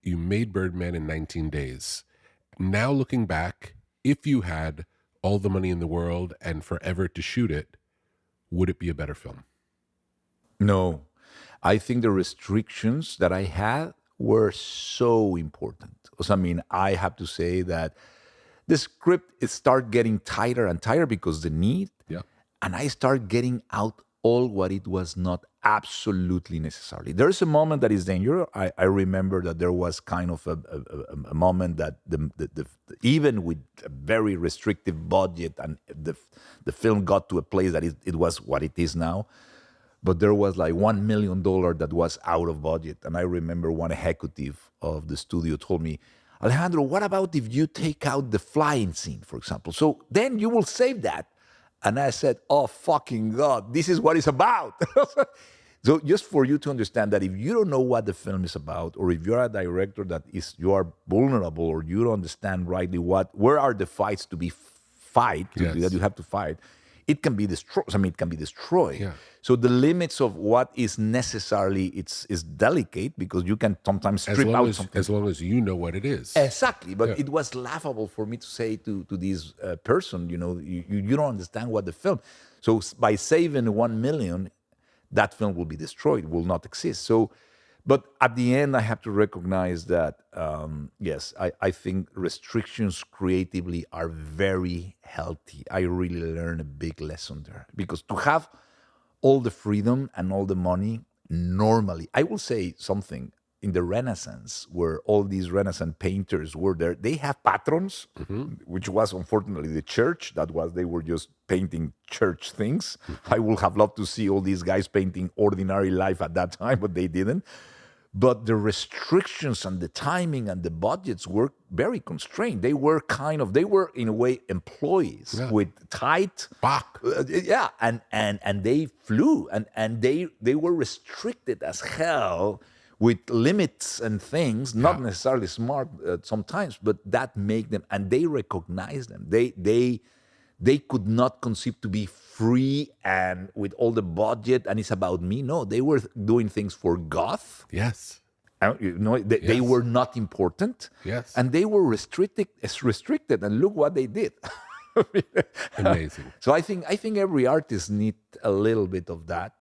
You made Birdman in 19 days. Now looking back, if you had all the money in the world and forever to shoot it, would it be a better film? No, I think the restrictions that I had were so important. I mean, I have to say that the script it started getting tighter and tighter because the need, Yeah. and I started getting out all what it was not absolutely necessary. There's a moment that is dangerous. I remember that there was kind of a moment that even with a very restrictive budget and the film got to a place that it was what it is now, but there was like $1 million that was out of budget. And I remember one executive of the studio told me, Alejandro, what about if you take out the flying scene, for example? So then you will save that. And I said, oh, fucking God, this is what it's about. So just for you to understand that if you don't know what the film is about, or if you're a director you are vulnerable, or you don't understand rightly where are the fights to be Yes. that you have to fight, it can be destroyed. I mean, it can be destroyed. Yeah. So the limits of what is necessarily is delicate because you can sometimes As strip long out as, something. as long as you know what it is. Exactly, but Yeah. it was laughable for me to say to this person, you don't understand what the film. So by saving 1 million, that film will be destroyed, will not exist. So, but at the end, I have to recognize that yes, I think restrictions creatively are very healthy. I really learned a big lesson there because to have all the freedom and all the money normally, I will say something in the Renaissance where all these Renaissance painters were there, they have patrons, which was unfortunately the church. They were just painting church things. I would have loved to see all these guys painting ordinary life at that time, but they didn't. But the restrictions and the timing and the budgets were very constrained. They were in a way employees with tight Bach. yeah, and they flew and they were restricted as hell with limits and things, not necessarily smart sometimes, but that make them, and they recognize them. They could not conceive to be free and with all the budget and it's about me. No, they were doing things for God. Yes. They were not important. Yes. And they were restricted, and look what they did. Amazing. So I think every artist need a little bit of that.